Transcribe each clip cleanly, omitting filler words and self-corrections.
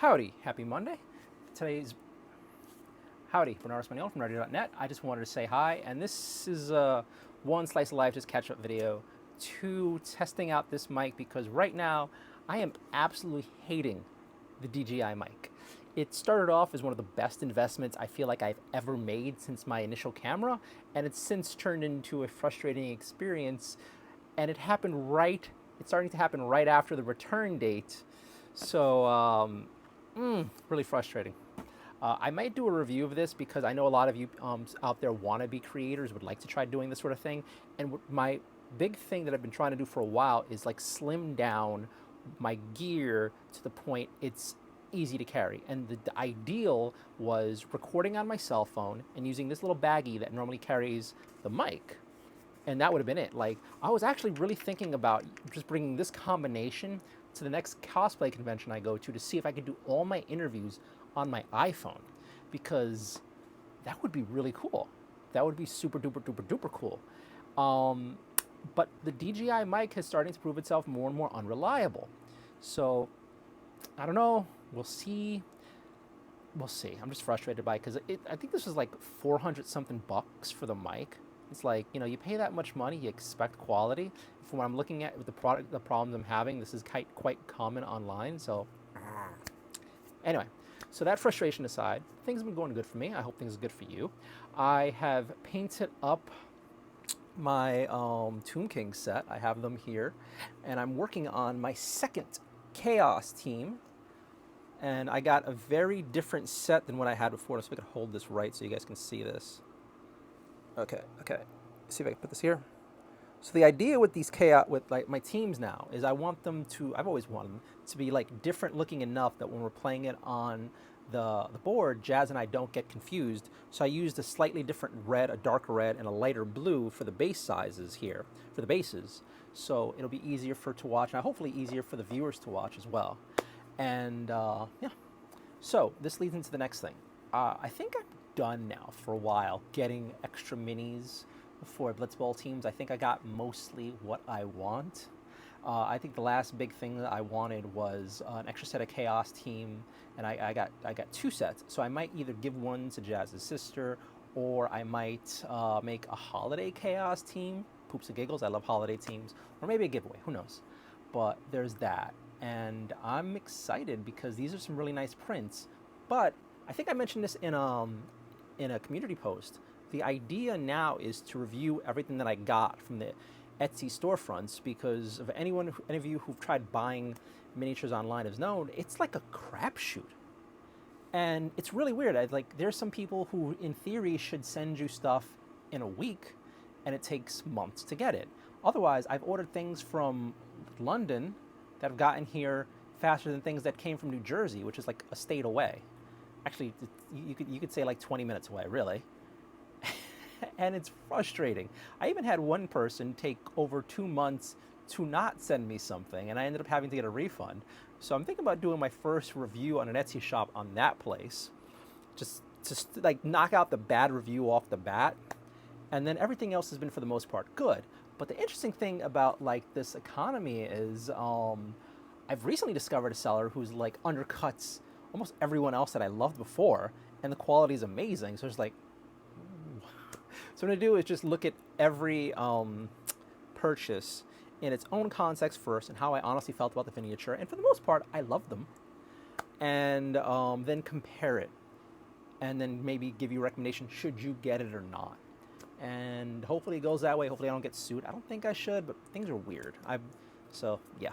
Howdy, happy Monday. Today's Howdy, Bernardo Spaniel from Radio.net. I just wanted to say hi, and this is one Slice of Life just catch-up video, two, testing out this mic because right now I am absolutely hating the DJI mic. It started off as one of the best investments I feel like I've ever made since my initial camera, and it's since turned into a frustrating experience, and it's starting to happen right after the return date, so really frustrating. I might do a review of this because I know a lot of you out there wannabe creators would like to try doing this sort of thing. And my big thing that I've been trying to do for a while is like slim down my gear to the point it's easy to carry. And the ideal was recording on my cell phone and using this little baggie that normally carries the mic. And that would have been it. Like, I was actually really thinking about just bringing this combination to the next cosplay convention I go to see if I could do all my interviews on my iPhone, because that would be really cool. That would be super duper duper duper cool. But the DJI mic is starting to prove itself more and more unreliable. So I don't know. We'll see. We'll see. I'm just frustrated by it because I think this was like 400 something bucks for the mic. It's like, you know, you pay that much money, you expect quality. From what I'm looking at with the problems I'm having, this is quite common online. So anyway. So that frustration aside, things have been going good for me. I hope things are good for you. I have painted up my Tomb King set. I have them here. And I'm working on my second Chaos team. And I got a very different set than what I had before. So I can hold this right so you guys can see this. Okay. See if I can put this here. So the idea with these with like my teams now is I want them to, I've always wanted them to be like different looking enough that when we're playing it on the board, Jazz and I don't get confused. So I used a slightly different red, a darker red, and a lighter blue for the base sizes here, for the bases. So it'll be easier to watch, and hopefully easier for the viewers to watch as well. And yeah, so this leads into the next thing. I think I'm done now for a while getting extra minis for Blitz Bowl teams. I think I got mostly what I want. I think the last big thing that I wanted was an extra set of Chaos team, and I got two sets. So I might either give one to Jazz's sister, or I might make a holiday Chaos team. Poops and giggles, I love holiday teams. Or maybe a giveaway, who knows. But there's that. And I'm excited because these are some really nice prints. But I think I mentioned this in a community post. The idea now is to review everything that I got from the Etsy storefronts, because of any of you who've tried buying miniatures online has known, it's like a crapshoot. And it's really weird. There's some people who, in theory, should send you stuff in a week, and it takes months to get it. Otherwise, I've ordered things from London that have gotten here faster than things that came from New Jersey, which is like a state away. Actually, you could say like 20 minutes away, really. And it's frustrating. I even had one person take over 2 months to not send me something, and I ended up having to get a refund. So I'm thinking about doing my first review on an Etsy shop on that place, just like knock out the bad review off the bat, and then everything else has been, for the most part, good. But the interesting thing about like this economy is I've recently discovered a seller who's like undercuts almost everyone else that I loved before, and the quality is amazing. So it's like, so what I'm going to do is just look at every purchase in its own context first, and how I honestly felt about the miniature. And for the most part, I love them. And then compare it. And then maybe give you a recommendation, should you get it or not. And hopefully it goes that way. Hopefully I don't get sued. I don't think I should, but things are weird. So, yeah.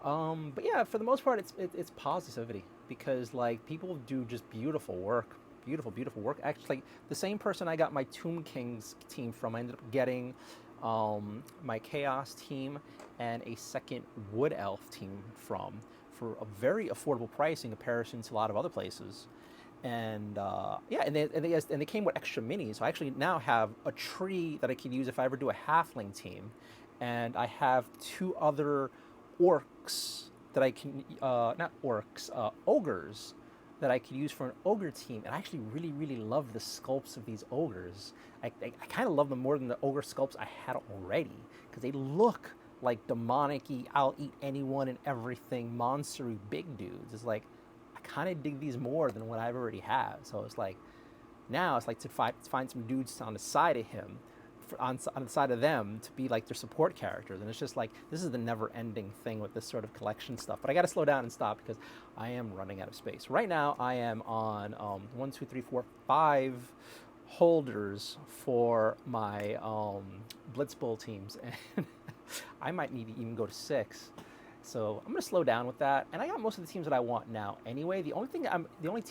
But yeah, for the most part, it's positivity. Because, like, people do just beautiful work. Beautiful work. Actually, the same person I got my Tomb Kings team from, I ended up getting my Chaos team and a second Wood Elf team from, for a very affordable price in comparison to a lot of other places. And yeah, and they came with extra minis. So I actually now have a tree that I could use if I ever do a halfling team, and I have two other orcs that I can ogres that I could use for an ogre team. And I actually really love the sculpts of these ogres. I kind of love them more than the ogre sculpts I had already, because they look like demonic-y, I'll eat anyone and everything, monstery big dudes. It's like, I kind of dig these more than what I already have. So it's like, now it's like to find some dudes on the side of him, on the side of them, to be like their support characters. And it's just like, this is the never-ending thing with this sort of collection stuff. But I got to slow down and stop because I am running out of space. Right now, I am on 1, 2, 3, 4, 5 holders for my Blitz Bowl teams, and I might need to even go to 6. So I'm gonna slow down with that, and I got most of the teams that I want now anyway. The only team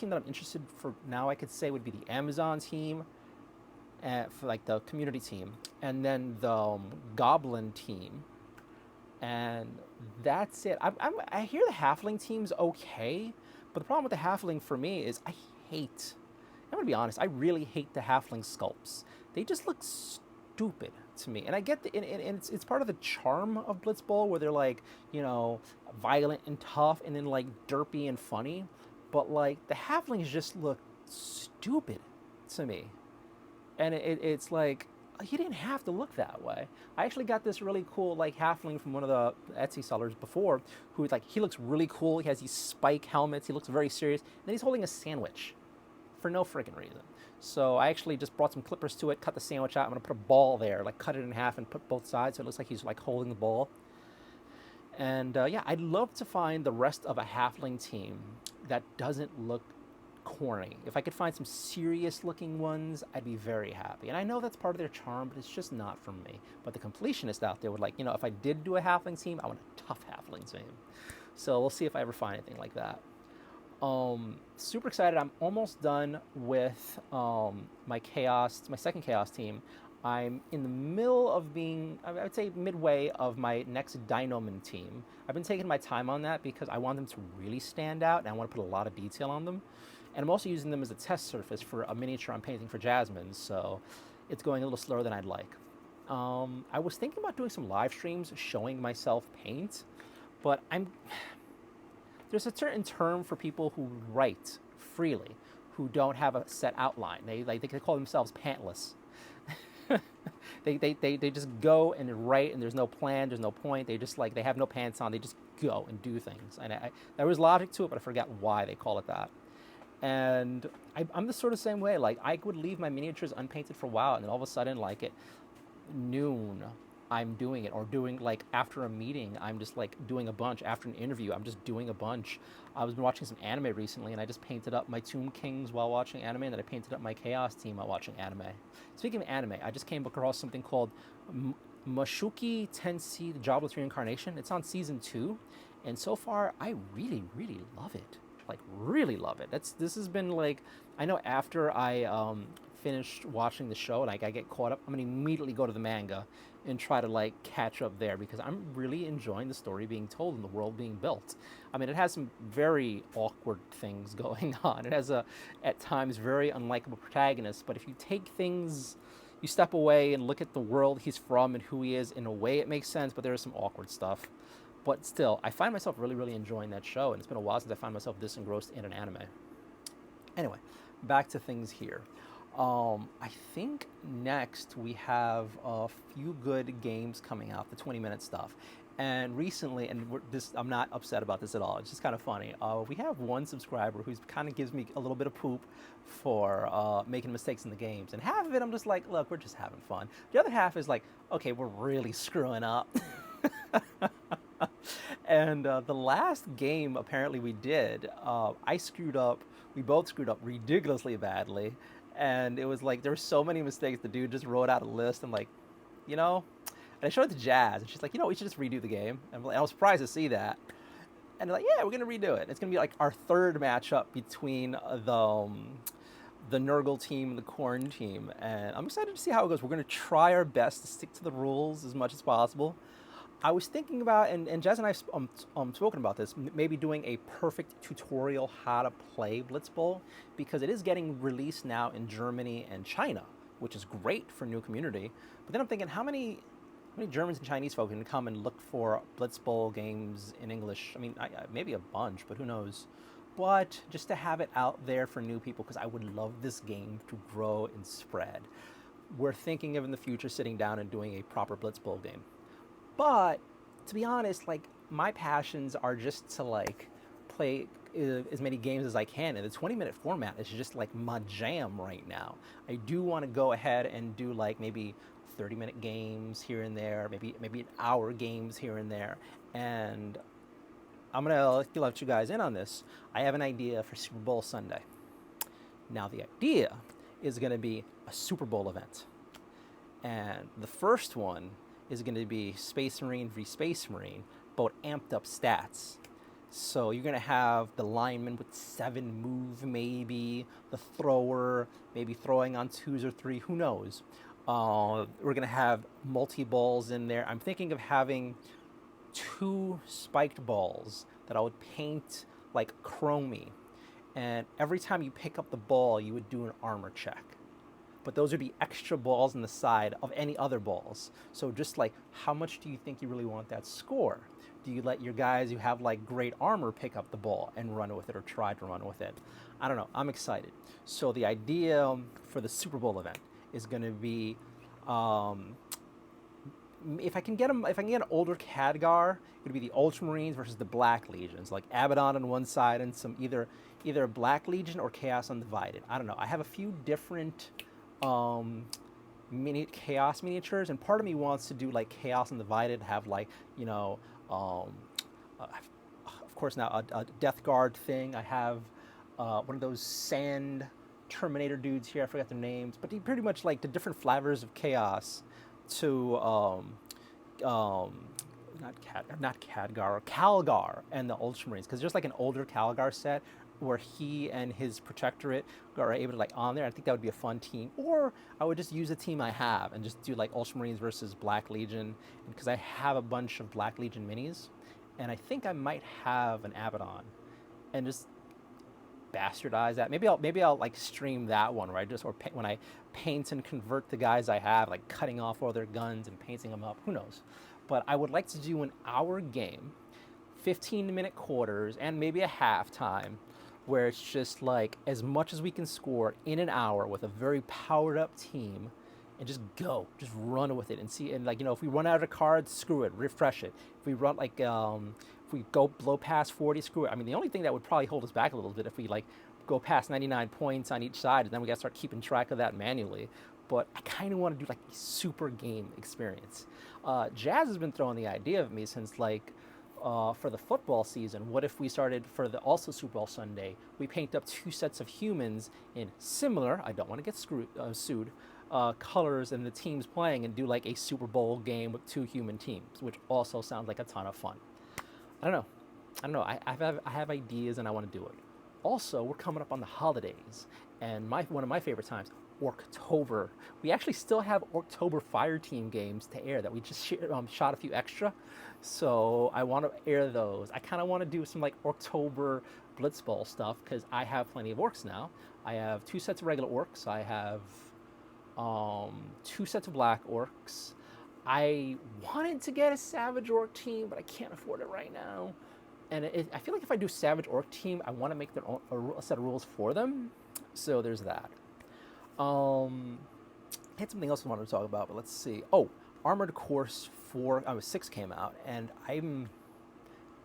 that I'm interested for now, I could say, would be the Amazon team, for like the community team, and then the Goblin team, and that's it. I hear the Halfling team's okay, but the problem with the Halfling for me is I'm gonna be honest, I really hate the Halfling sculpts. They just look stupid to me. And I get and it's part of the charm of Blitz Bowl, where they're like, you know, violent and tough, and then like derpy and funny. But like the Halflings just look stupid to me. And it's like, you didn't have to look that way. I actually got this really cool like Halfling from one of the Etsy sellers before, who like, he looks really cool. He has these spike helmets. He looks very serious. And then he's holding a sandwich for no freaking reason. So I actually just brought some clippers to it, cut the sandwich out. I'm gonna put a ball there, like cut it in half and put both sides, so it looks like he's like holding the ball. And yeah, I'd love to find the rest of a Halfling team that doesn't look corny. If I could find some serious looking ones, I'd be very happy. And I know that's part of their charm, but it's just not for me. But the completionist out there would like, you know, if I did do a Halfling team, I want a tough Halfling team. So we'll see if I ever find anything like that. Super excited. I'm almost done with my second Chaos team. I'm in the middle of being, I would say, midway of my next Dinoman team. I've been taking my time on that because I want them to really stand out, and I want to put a lot of detail on them. And I'm also using them as a test surface for a miniature I'm painting for Jasmine, so it's going a little slower than I'd like. I was thinking about doing some live streams showing myself paint, but there's a certain term for people who write freely, who don't have a set outline. They call themselves pantless. they just go and write, and there's no plan, there's no point. They just like, they have no pants on. They just go and do things. And there was logic to it, but I forgot why they call it that. And I'm the sort of same way. Like, I would leave my miniatures unpainted for a while, and then all of a sudden, like at noon, I'm doing it, or doing like after a meeting, I'm just like doing a bunch. After an interview, I'm just doing a bunch. I was watching some anime recently, and I just painted up my Tomb Kings while watching anime, and then I painted up my Chaos team while watching anime. Speaking of anime, I just came across something called Mushoku Tensei: The Jobless Reincarnation. It's on season 2, and so far I really, really love it. Like, really love it. This has been like, I know after I finished watching the show and like I get caught up, I'm gonna immediately go to the manga and try to like catch up there, because I'm really enjoying the story being told and the world being built. I mean, it has some very awkward things going on. It has at times very unlikable protagonist, but if you take things, you step away and look at the world he's from and who he is, in a way it makes sense, but there is some awkward stuff. But still, I find myself really, really enjoying that show, and it's been a while since I found myself this engrossed in an anime. Anyway, back to things here. I think next we have a few good games coming out, the 20-minute stuff. And recently, and I'm not upset about this at all, it's just kind of funny. We have one subscriber who kind of gives me a little bit of poop for making mistakes in the games. And half of it, I'm just like, look, we're just having fun. The other half is like, okay, we're really screwing up. And the last game apparently we did, I screwed up. We both screwed up ridiculously badly. And it was like, there were so many mistakes. The dude just wrote out a list and like, you know, and I showed it to Jazz, and she's like, you know, we should just redo the game. And I was surprised to see that. And they're like, yeah, we're going to redo it. It's going to be like our third matchup between the Nurgle team and the Korn team. And I'm excited to see how it goes. We're going to try our best to stick to the rules as much as possible. I was thinking about, and Jazz and I spoken about this, maybe doing a perfect tutorial how to play Blitz Bowl, because it is getting released now in Germany and China, which is great for new community. But then I'm thinking, how many Germans and Chinese folk can come and look for Blitz Bowl games in English? I mean, maybe a bunch, but who knows? But just to have it out there for new people, because I would love this game to grow and spread. We're thinking of in the future sitting down and doing a proper Blitz Bowl game. But to be honest, like, my passions are just to like play as many games as I can, and the 20-minute format is just like my jam right now. I do want to go ahead and do like maybe 30-minute games here and there, maybe an hour games here and there, and I'm gonna let you guys in on this. I have an idea for Super Bowl Sunday. Now the idea is gonna be a Super Bowl event, and the first one is gonna be Space Marine v Space Marine, but amped up stats. So you're going to have the lineman with 7 move, maybe, the thrower, maybe throwing on 2s or 3, who knows. We're going to have multi-balls in there. I'm thinking of having 2 spiked balls that I would paint like chromey. And every time you pick up the ball, you would do an armor check. But those would be extra balls on the side of any other balls. So just like, how much do you think you really want that score? Do you let your guys who have like great armor pick up the ball and run with it, or try to run with it? I don't know. I'm excited. So the idea for the Super Bowl event is going to be, if I can get an older Khadgar, it would be the Ultramarines versus the Black Legions, like Abaddon on one side and some either Black Legion or Chaos Undivided. I don't know. I have a few different Chaos miniatures, and part of me wants to do like Chaos Undivided, have like, you know, of course now a Death Guard thing. I have one of those sand Terminator dudes here. I forgot their names, but pretty much like the different flavors of Chaos to not Khadgar, Calgar and the Ultramarines, because there's like an older Calgar set where he and his Protectorate are able to like on there. I think that would be a fun team. Or I would just use the team I have and just do like Ultramarines versus Black Legion, because I have a bunch of Black Legion minis, and I think I might have an Abaddon, and just bastardize that. Maybe I'll like stream that one, right? Just when I paint and convert the guys I have, like cutting off all their guns and painting them up. Who knows? But I would like to do an hour game, 15-minute quarters, and maybe a halftime, where it's just like as much as we can score in an hour with a very powered up team, and just run with it and see. And like, you know, if we run out of cards, screw it, refresh it. If we run like if we go blow past 40, screw it. I mean, the only thing that would probably hold us back a little bit if we like go past 99 points on each side, and then we got to start keeping track of that manually. But I kind of want to do like a super game experience. Jazz has been throwing the idea of me since like for the football season. What if we started for the also Super Bowl Sunday, we paint up 2 sets of humans in similar, I don't want to get sued, colors and the teams playing, and do like a Super Bowl game with 2 human teams, which also sounds like a ton of fun. I don't know. I have ideas and I want to do it. Also, we're coming up on the holidays, and one of my favorite times, October. We actually still have October Fire Team games to air that we just shot a few extra, so I want to air those. I kind of want to do some like October Blitz Bowl stuff, because I have plenty of orcs now. I have 2 sets of regular orcs. I have 2 sets of black orcs. I wanted to get a Savage Orc team, but I can't afford it right now. And I feel like if I do Savage Orc team, I want to make their own, a set of rules for them. So there's that. I had something else I wanted to talk about, but let's see. Oh, Armored Core 6 came out, and I'm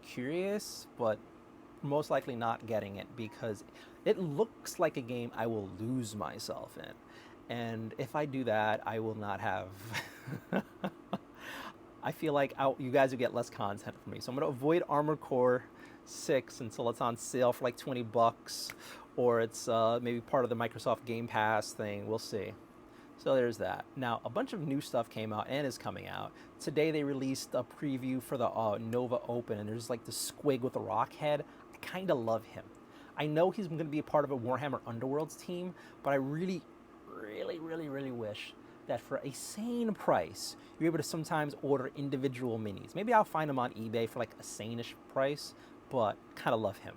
curious, but most likely not getting it, because it looks like a game I will lose myself in. And if I do that, I will not have... I feel like you guys will get less content from me. So I'm going to avoid Armored Core 6 until it's on sale for like $20, or it's maybe part of the Microsoft Game Pass thing. We'll see. So there's that. Now, a bunch of new stuff came out and is coming out. Today they released a preview for the Nova Open, and there's like the squig with the rock head. I kind of love him. I know he's going to be a part of a Warhammer Underworlds team, but I really, really, really, really wish that for a sane price, you're able to sometimes order individual minis. Maybe I'll find them on eBay for like a sane-ish price, but kind of love him.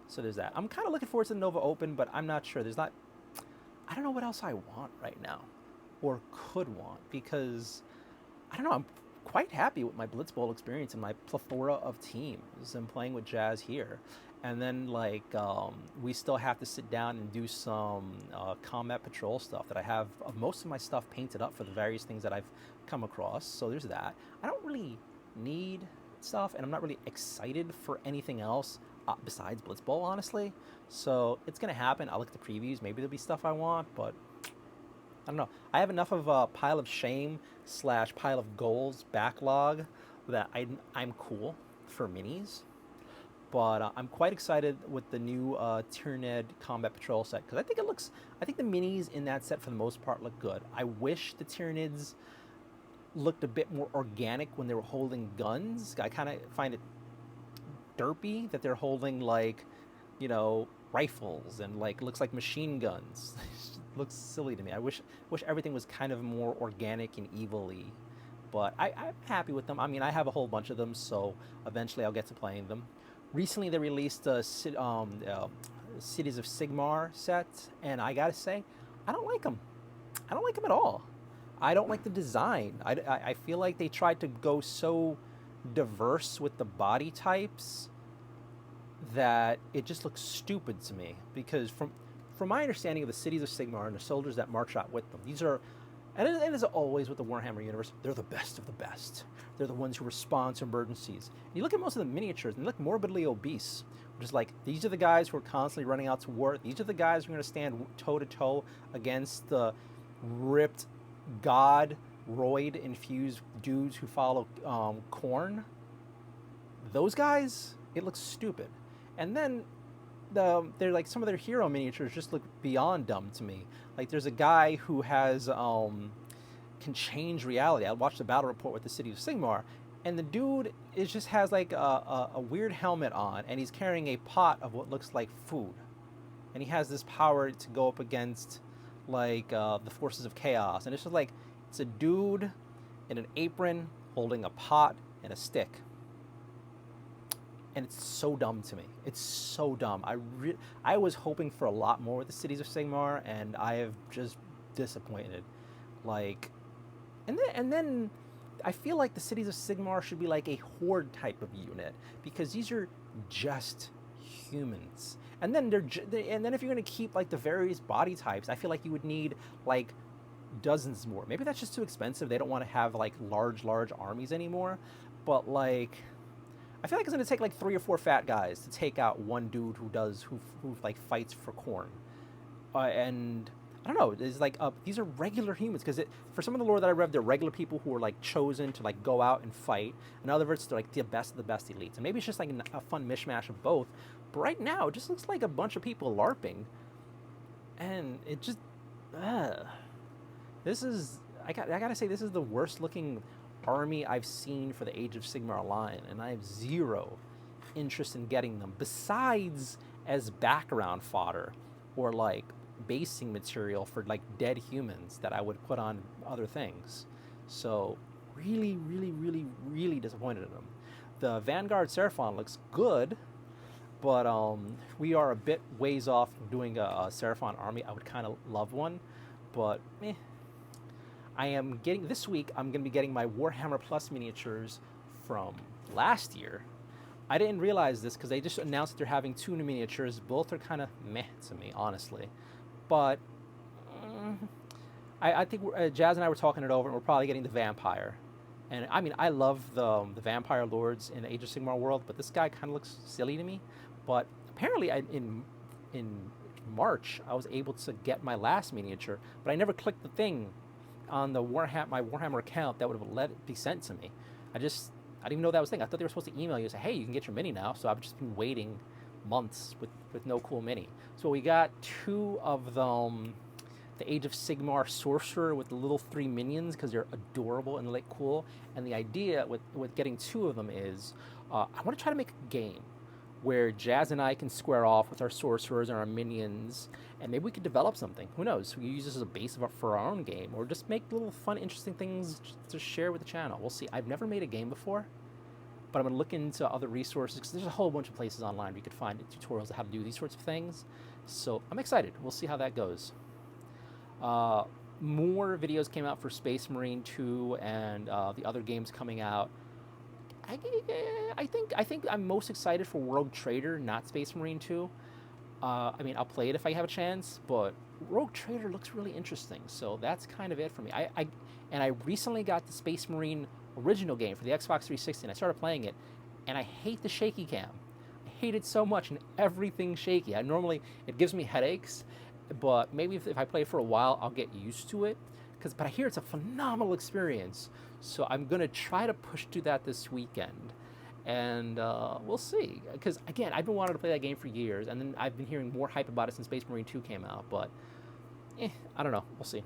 So there's that. I'm kind of looking forward to the Nova Open, but I'm not sure. I don't know what else I want right now, or could want, because I don't know. I'm quite happy with my Blitz Bowl experience and my plethora of teams and playing with Jazz here. And then like we still have to sit down and do some combat patrol stuff that I have most of my stuff painted up for the various things that I've come across. So there's that. I don't really need stuff, and I'm not really excited for anything else besides Blitz Bowl, honestly. So it's gonna happen. I'll look at the previews. Maybe there'll be stuff I want, but I don't know. I have enough of a pile of shame / pile of goals backlog that I'm cool for minis. But I'm quite excited with the new Tyranid Combat Patrol set because I think the minis in that set for the most part look good. I wish the Tyranids looked a bit more organic when they were holding guns. I kind of find it derpy that they're holding like, you know, rifles and like looks like machine guns. It looks silly to me. I wish everything was kind of more organic and evil-y. But I'm happy with them. I mean, I have a whole bunch of them, so eventually I'll get to playing them. Recently, they released a Cities of Sigmar set, and I gotta say, I don't like them. I don't like them at all. I don't like the design. I feel like they tried to go so diverse with the body types that it just looks stupid to me. Because from my understanding of the Cities of Sigmar and the soldiers that march out with them, these are, and as always with the Warhammer universe, they're the best of the best. They're the ones who respond to emergencies. And you look at most of the miniatures, and they look morbidly obese. Which is like, these are the guys who are constantly running out to war. These are the guys who are going to stand toe-to-toe against the ripped, roid-infused dudes who follow Khorne. Those guys, it looks stupid. And then they're like, some of their hero miniatures just look beyond dumb to me. Like, there's a guy who has can change reality. I watched the battle report with the City of Sigmar, and the dude just has like a weird helmet on, and he's carrying a pot of what looks like food, and he has this power to go up against like the forces of chaos. And it's just like, it's a dude in an apron holding a pot and a stick. And it's so dumb to me. It's so dumb. I was hoping for a lot more with the Cities of Sigmar, and I have just disappointed. Like, and then I feel like the Cities of Sigmar should be like a horde type of unit, because these are just humans. And then if you're going to keep like the various body types, I feel like you would need like dozens more. Maybe that's just too expensive. They don't want to have like large armies anymore. But like, I feel like it's going to take like 3 or 4 fat guys to take out one dude who like fights for Khorne. And I don't know, it's like these are regular humans, because for some of the lore that I read, they're regular people who are like chosen to like go out and fight. In other words, they're like the best of the best elites. And maybe it's just like a fun mishmash of both. But right now, it just looks like a bunch of people LARPing, and it just, this is, I gotta say, this is the worst looking army I've seen for the Age of Sigmar line, and I have zero interest in getting them, besides as background fodder or like basing material for like dead humans that I would put on other things. So really disappointed in them. The Vanguard Seraphon looks good, but we are a bit ways off from doing a Seraphon army. I would kind of love one, but I am getting, this week I'm going to be getting my Warhammer Plus miniatures from last year. I didn't realize this because they just announced that they're having 2 new miniatures. Both are kind of meh to me, honestly. But I think Jazz and I were talking it over, and we're probably getting the Vampire. And I mean, I love the Vampire Lords in the Age of Sigmar world, but this guy kind of looks silly to me. But apparently in March, I was able to get my last miniature, but I never clicked the thing on the my Warhammer account that would have let it be sent to me. I didn't even know that was a thing. I thought they were supposed to email you and say, hey, you can get your mini now. So I've just been waiting months with no cool mini. So we got 2 of them, the Age of Sigmar Sorcerer with the little 3 minions, because they're adorable and like cool. And the idea with getting 2 of them is I want to try to make a game where Jazz and I can square off with our sorcerers and our minions, and maybe we could develop something. Who knows? We use this as a base for our own game, or just make little fun, interesting things to share with the channel. We'll see. I've never made a game before, but I'm going to look into other resources, because there's a whole bunch of places online where you could find tutorials on how to do these sorts of things. So I'm excited. We'll see how that goes. More videos came out for Space Marine 2 and the other games coming out. I think I'm most excited for Rogue Trader, not Space Marine 2. I mean, I'll play it if I have a chance, but Rogue Trader looks really interesting, so that's kind of it for me. I recently got the Space Marine original game for the Xbox 360, and I started playing it, and I hate the shaky cam. I hate it so much, and everything's shaky. It gives me headaches, but maybe if I play for a while, I'll get used to it. But I hear it's a phenomenal experience, so I'm gonna try to push through that this weekend, and we'll see. Because again, I've been wanting to play that game for years, and then I've been hearing more hype about it since Space Marine 2 came out. But I don't know. We'll see.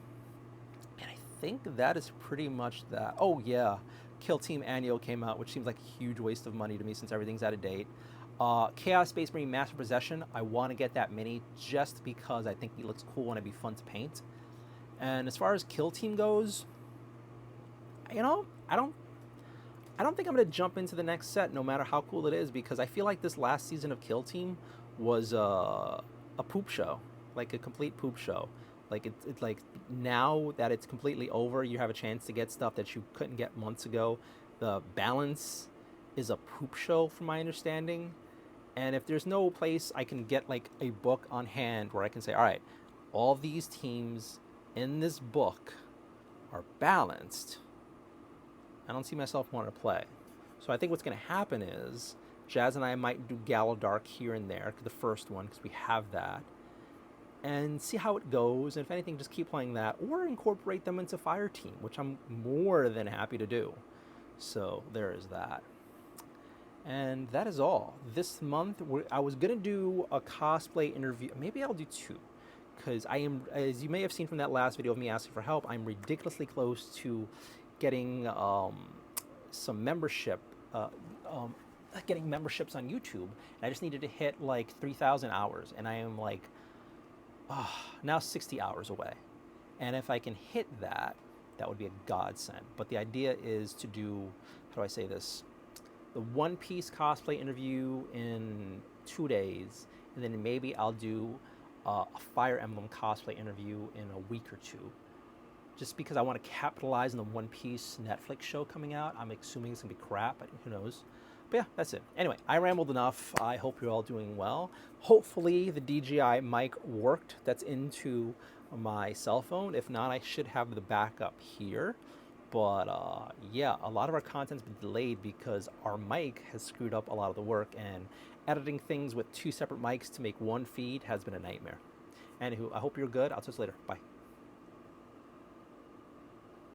And I think that is pretty much that. Oh yeah, Kill Team Annual came out, which seems like a huge waste of money to me since everything's out of date. Chaos Space Marine Master Possession, I want to get that mini just because I think he looks cool and it'd be fun to paint. And as far as Kill Team goes, you know, I don't think I'm going to jump into the next set no matter how cool it is, because I feel like this last season of Kill Team was a poop show, like a complete poop show. Like it's like now that it's completely over, you have a chance to get stuff that you couldn't get months ago. The balance is a poop show from my understanding. And if there's no place I can get like a book on hand where I can say, all right, all these teams in this book are balanced, I don't see myself wanting to play. So I think what's going to happen is Jazz and I might do Galadark here and there, the first one, because we have that, and see how it goes. And if anything, just keep playing that or incorporate them into Fire Team, which I'm more than happy to do. So there is that. And that is all. This month, I was going to do a cosplay interview. Maybe I'll do two. Because I am, as you may have seen from that last video of me asking for help, I'm ridiculously close to getting some membership, getting memberships on YouTube. And I just needed to hit like 3,000 hours. And I am like, now 60 hours away. And if I can hit that, that would be a godsend. But the idea is to do, how do I say this? The One Piece cosplay interview in 2 days. And then maybe I'll do a Fire Emblem cosplay interview in a week or two, just because I want to capitalize on the One Piece Netflix show coming out. I'm assuming it's gonna be crap, but who knows. But yeah, that's it. Anyway, I rambled enough. I hope you're all doing well. Hopefully the DJI mic worked. That's into my cell phone. If not, I should have the backup here. But yeah, a lot of our content's been delayed because our mic has screwed up a lot of the work, and editing things with 2 separate mics to make one feed has been a nightmare. Anywho, I hope you're good. I'll talk to you later. Bye.